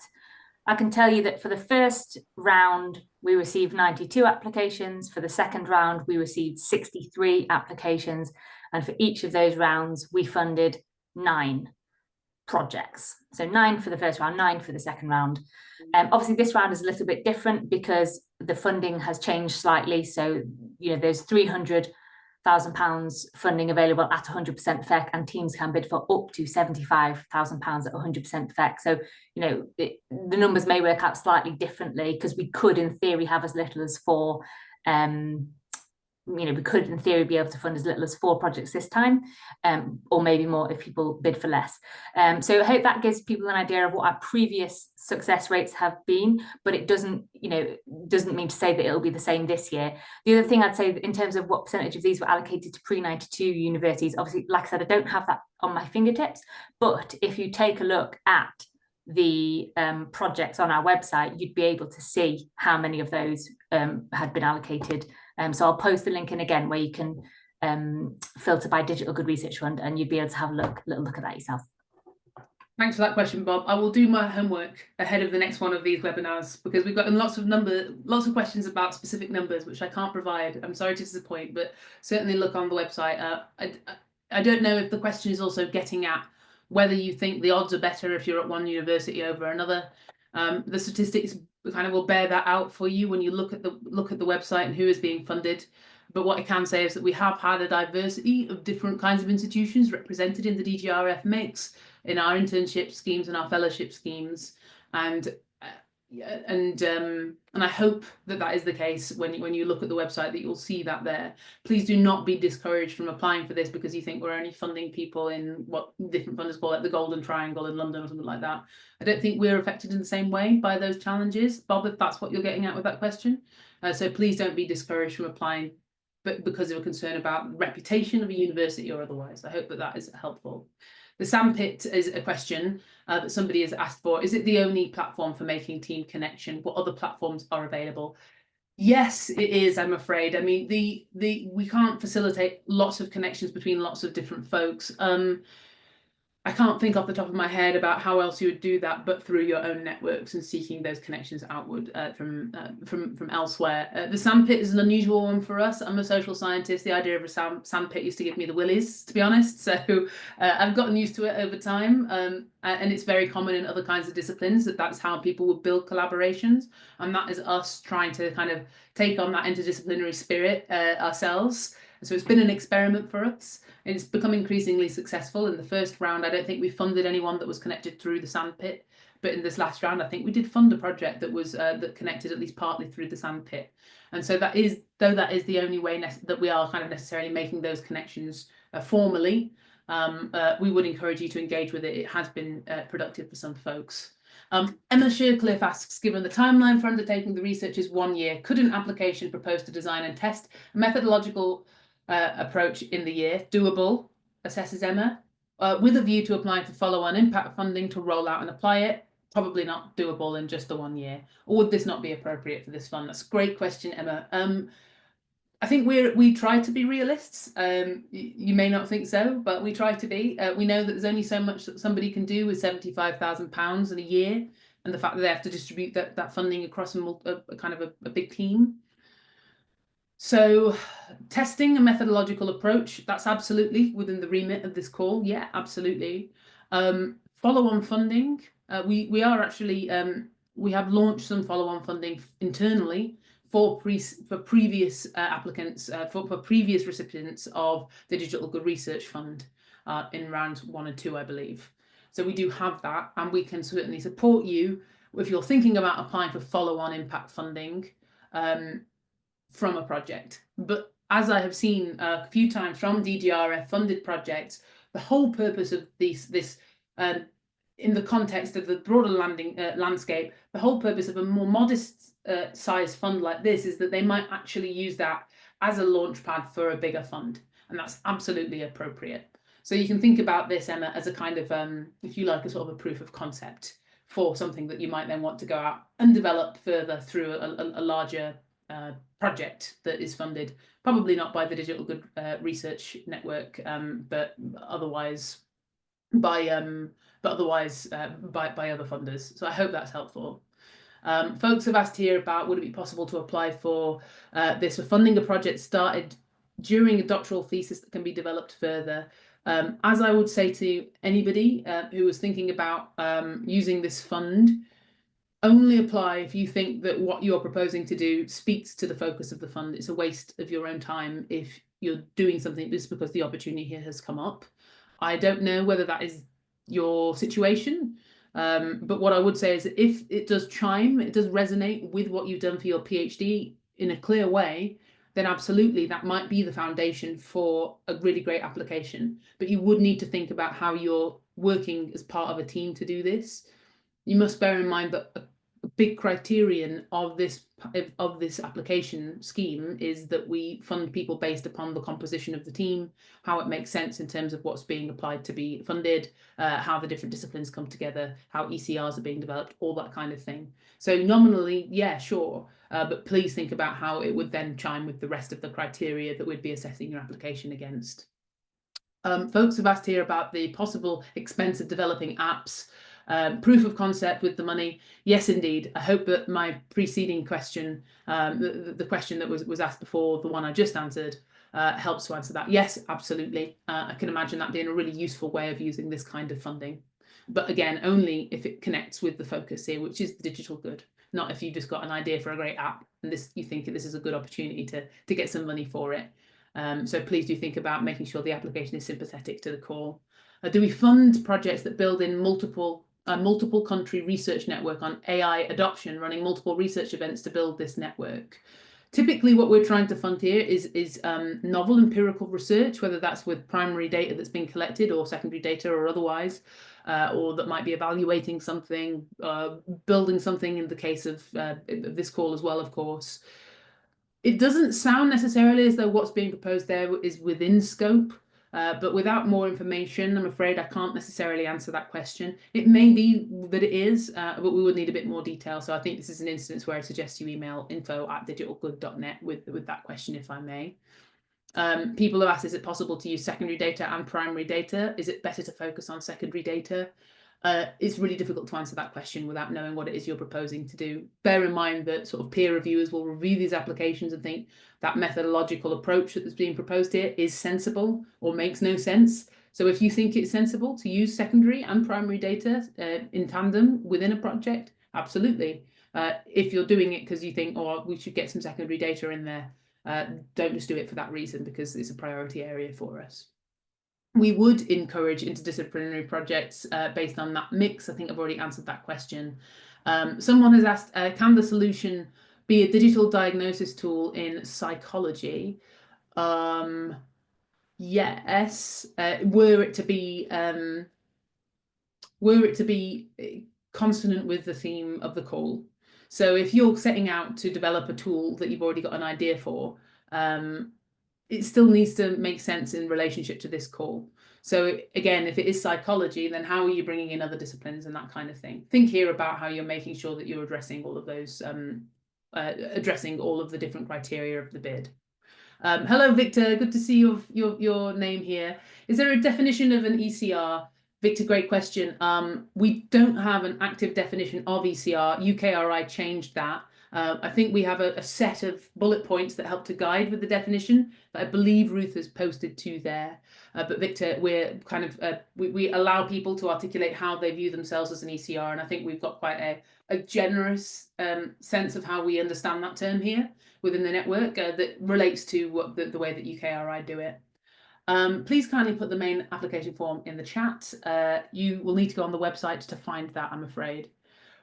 I can tell you that for the first round, we received 92 applications. For the second round, we received 63 applications. And for each of those rounds, we funded 9 projects. So 9 for the first round, 9 for the second round. Obviously, this round is a little bit different because the funding has changed slightly. So, there's £300,000 funding available at 100% FEC, and teams can bid for up to £75,000 at 100% FEC. So, the numbers may work out slightly differently because we could, in theory, have as little as 4. We could, in theory, be able to fund as little as 4 projects this time, or maybe more if people bid for less. So I hope that gives people an idea of what our previous success rates have been, but it doesn't mean to say that it'll be the same this year. The other thing I'd say in terms of what percentage of these were allocated to pre-92 universities, obviously, like I said, I don't have that on my fingertips, but if you take a look at the projects on our website, you'd be able to see how many of those had been allocated. So I'll post the link in again where you can filter by Digital Good Research Fund, and you'd be able to have a little look at that yourself. Thanks for that question, Bob. I will do my homework ahead of the next one of these webinars, because we've got lots of questions about specific numbers, which I can't provide. I'm sorry to disappoint, but certainly look on the website. I don't know if the question is also getting at whether you think the odds are better if you're at one university over another. The statistics kind of will bear that out for you when you look at the website and who is being funded. But what I can say is that we have had a diversity of different kinds of institutions represented in the DGRF mix, in our internship schemes and our fellowship schemes, and I hope that is the case when you look at the website, that you'll see that there. Please do not be discouraged from applying for this because you think we're only funding people in what different funders call it the Golden Triangle in London or something like that. I don't think we're affected in the same way by those challenges, Bob, if that's what you're getting at with that question. So please don't be discouraged from applying, but because of a concern about the reputation of a university or otherwise. I hope that is helpful. The Sandpit is a question that somebody has asked for. Is it the only platform for making team connection? What other platforms are available? Yes, it is, I'm afraid. I mean, we can't facilitate lots of connections between lots of different folks. I can't think off the top of my head about how else you would do that, but through your own networks and seeking those connections outward from elsewhere. The sandpit is an unusual one for us. I'm a social scientist. The idea of a sandpit used to give me the willies, to be honest. So I've gotten used to it over time, and it's very common in other kinds of disciplines that's how people would build collaborations, and that is us trying to kind of take on that interdisciplinary spirit ourselves. So it's been an experiment for us, and it's become increasingly successful. In the first round, I don't think we funded anyone that was connected through the sandpit, but in this last round, I think we did fund a project that was that connected at least partly through the sandpit. And so that is the only way that we are kind of necessarily making those connections formally. We would encourage you to engage with it. It has been productive for some folks. Emma Shercliffe asks, given the timeline for undertaking the research is 1 year, could an application proposed to design and test a methodological approach in the year doable, assesses Emma, with a view to applying for follow-on impact funding to roll out and apply it? Probably not doable in just the 1 year. Or would this not be appropriate for this fund? That's a great question, Emma. I think we try to be realists. You may not think so, but we try to be. We know that there's only so much that somebody can do with £75,000 in a year, and the fact that they have to distribute that funding across a kind of a big team. So testing a methodological approach, that's absolutely within the remit of this call. Yeah, absolutely. Follow-on funding. We are actually, we have launched some follow-on funding internally for previous applicants, for previous recipients of the Digital Good Research Fund in rounds 1 and 2, I believe. So we do have that, and we can certainly support you if you're thinking about applying for follow-on impact funding from a project. But as I have seen a few times from DGRF funded projects, the whole purpose of this in the context of the broader landscape, the whole purpose of a more modest size fund like this is that they might actually use that as a launch pad for a bigger fund, and that's absolutely appropriate. So you can think about this, Emma, as a kind of, if you like, a sort of a proof of concept for something that you might then want to go out and develop further through a larger project that is funded, probably not by the Digital Good Research Network, but otherwise by other funders. So I hope that's helpful. Folks have asked here about, would it be possible to apply for this for funding a project started during a doctoral thesis that can be developed further? As I would say to anybody who was thinking about using this fund, only apply if you think that what you're proposing to do speaks to the focus of the fund. It's a waste of your own time if you're doing something just because the opportunity here has come up. I don't know whether that is your situation, but what I would say is that if it does chime, it does resonate with what you've done for your PhD in a clear way, then absolutely that might be the foundation for a really great application. But you would need to think about how you're working as part of a team to do this. You must bear in mind that a big criterion of this application scheme is that we fund people based upon the composition of the team, how it makes sense in terms of what's being applied to be funded, how the different disciplines come together, how ECRs are being developed, all that kind of thing. So nominally, yeah, sure, but please think about how it would then chime with the rest of the criteria that we'd be assessing your application against. Folks have asked here about the possible expense of developing apps. Proof of concept with the money. Yes, indeed. I hope that my preceding question, the question that was asked before, the one I just answered, helps to answer that. Yes, absolutely. I can imagine that being a really useful way of using this kind of funding. But again, only if it connects with the focus here, which is the digital good, not if you've just got an idea for a great app and you think this is a good opportunity to get some money for it. So please do think about making sure the application is sympathetic to the call. Do we fund projects that build in multiple country research network on AI adoption, running multiple research events to build this network? Typically, what we're trying to fund here is novel empirical research, whether that's with primary data that's been collected or secondary data or otherwise, or that might be evaluating something, building something in the case of this call as well, of course. It doesn't sound necessarily as though what's being proposed there is within scope. But without more information, I'm afraid I can't necessarily answer that question. It may be that it is, but we would need a bit more detail. So I think this is an instance where I suggest you email info@digitalgood.net with that question, if I may. People have asked, is it possible to use secondary data and primary data? Is it better to focus on secondary data? It's really difficult to answer that question without knowing what it is you're proposing to do. Bear in mind that sort of peer reviewers will review these applications and think that methodological approach that's being proposed here is sensible or makes no sense. So if you think it's sensible to use secondary and primary data in tandem within a project, absolutely. If you're doing it because you think, oh, we should get some secondary data in there, don't just do it for that reason, because it's a priority area for us. We would encourage interdisciplinary projects based on that mix. I think I've already answered that question. Someone has asked, can the solution be a digital diagnosis tool in psychology? Yes, were it to be consonant with the theme of the call. So if you're setting out to develop a tool that you've already got an idea for, it still needs to make sense in relationship to this call. So again, if it is psychology, then how are you bringing in other disciplines and that kind of thing? Think here about how you're making sure that you're addressing all of those, addressing all of the different criteria of the bid. Hello, Victor. Good to see your name here. Is there a definition of an ECR? Victor, great question. We don't have an active definition of ECR. UKRI changed that. I think we have a set of bullet points that help to guide with the definition that I believe Ruth has posted to there. But Victor, we're kind of we allow people to articulate how they view themselves as an ECR, and I think we've got quite a generous sense of how we understand that term here within the network that relates to what the way that UKRI do it. Please kindly put the main application form in the chat. You will need to go on the website to find that, I'm afraid.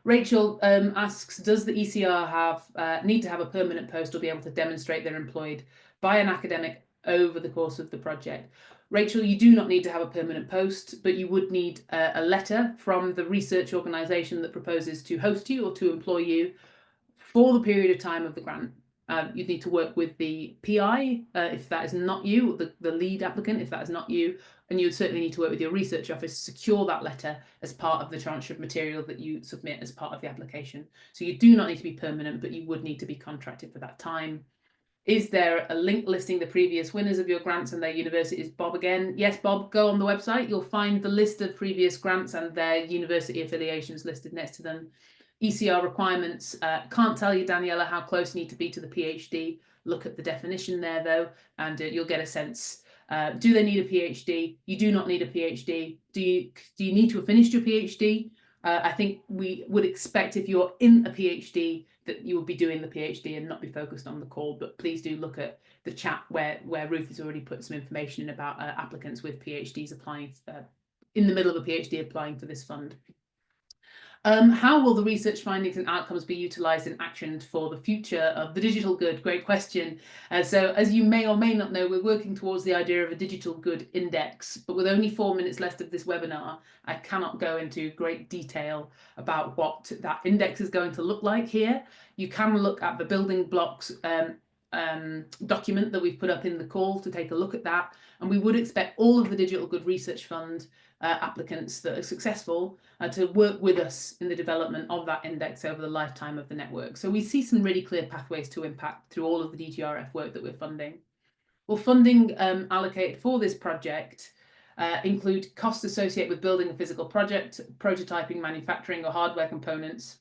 Rachel asks, does the ECR need to have a permanent post or be able to demonstrate they're employed by an academic over the course of the project? Rachel, you do not need to have a permanent post, but you would need a letter from the research organisation that proposes to host you or to employ you for the period of time of the grant. You'd need to work with the PI if that is not you, the lead applicant if that is not you, and you'd certainly need to work with your research office to secure that letter as part of the tranche of material that you submit as part of the application. So you do not need to be permanent, but you would need to be contracted for that time. Is there a link listing the previous winners of your grants and their universities? Bob again. Yes, Bob, go on the website. You'll find the list of previous grants and their university affiliations listed next to them. ECR requirements, can't tell you, Daniela, how close you need to be to the PhD. Look at the definition there, though, and you'll get a sense. Do they need a PhD? You do not need a PhD. Do you need to have finished your PhD? I think we would expect if you're in a PhD that you will be doing the PhD and not be focused on the call, but please do look at the chat where Ruth has already put some information in about applicants with PhDs applying in the middle of a PhD applying for this fund. How will the research findings and outcomes be utilised and actioned for the future of the digital good? Great question. So as you may or may not know, we're working towards the idea of a digital good index, but with only 4 minutes left of this webinar, I cannot go into great detail about what that index is going to look like here. You can look at the building blocks document that we've put up in the call to take a look at that, and we would expect all of the Digital Good Research Fund applicants that are successful to work with us in the development of that index over the lifetime of the network. So we see some really clear pathways to impact through all of the DGRF work that we're funding. Well, funding allocated for this project include costs associated with building a physical project, prototyping, manufacturing or hardware components.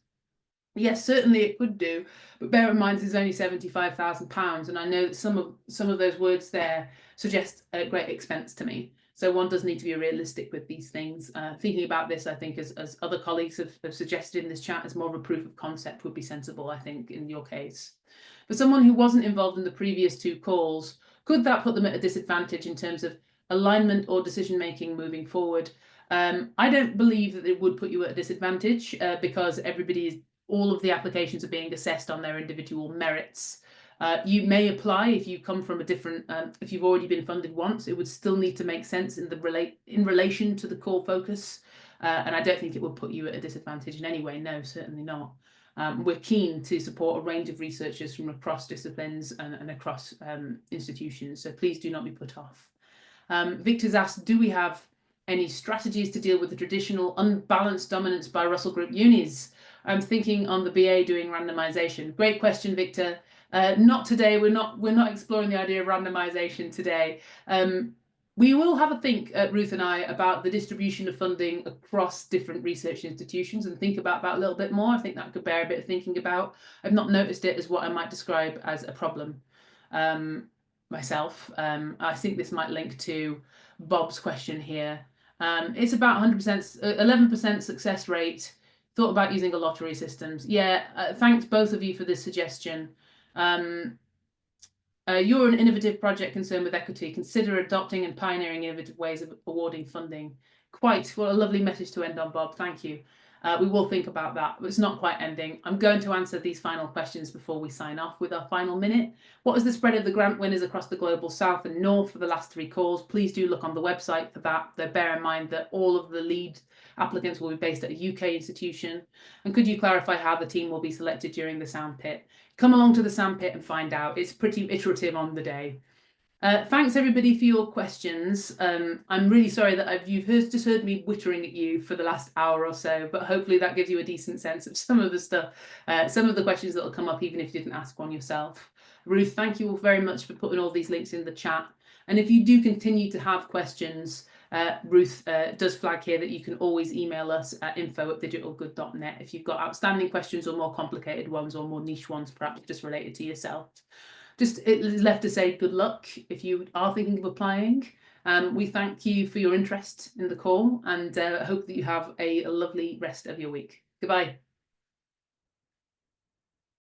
Yes, certainly it could do, but bear in mind this is only £75,000, and I know that some of those words there suggest a great expense to me. So one does need to be realistic with these things. Thinking about this, I think, as other colleagues have suggested in this chat, as more of a proof of concept would be sensible, I think, in your case. For someone who wasn't involved in the previous 2 calls, could that put them at a disadvantage in terms of alignment or decision-making moving forward? I don't believe that it would put you at a disadvantage because all of the applications are being assessed on their individual merits. You may apply if you come from a different, if you've already been funded once, it would still need to make sense in relation to the core focus. And I don't think it would put you at a disadvantage in any way. No, certainly not. We're keen to support a range of researchers from across disciplines and across institutions. So please do not be put off. Victor's asked, do we have any strategies to deal with the traditional unbalanced dominance by Russell Group unis? I'm thinking on the BA doing randomization. Great question, Victor. Not today. We're not exploring the idea of randomization today. We will have a think, Ruth and I, about the distribution of funding across different research institutions and think about that a little bit more. I think that could bear a bit of thinking about. I've not noticed it as what I might describe as a problem myself. I think this might link to Bob's question here. It's about 100%, 11% success rate. Thought about using a lottery systems. Yeah, thanks both of you for this suggestion. You're an innovative project concerned with equity. Consider adopting and pioneering innovative ways of awarding funding. Quite, what a lovely message to end on, Bob. Thank you. We will think about that, but it's not quite ending. I'm going to answer these final questions before we sign off with our final minute. What is the spread of the grant winners across the global south and north for the last 3 calls? Please do look on the website for that. Though bear in mind that all of the lead applicants will be based at a UK institution. And could you clarify how the team will be selected during the sandpit? Come along to the sandpit and find out. It's pretty iterative on the day. Thanks everybody for your questions. I'm really sorry that you've just heard me wittering at you for the last hour or so, but hopefully that gives you a decent sense of some of the stuff, some of the questions that will come up even if you didn't ask one yourself. Ruth, thank you all very much for putting all these links in the chat. And if you do continue to have questions, Ruth does flag here that you can always email us at info@digitalgood.net if you've got outstanding questions or more complicated ones or more niche ones, perhaps just related to yourself. Just it is left to say good luck if you are thinking of applying. We thank you for your interest in the call and hope that you have a lovely rest of your week. Goodbye.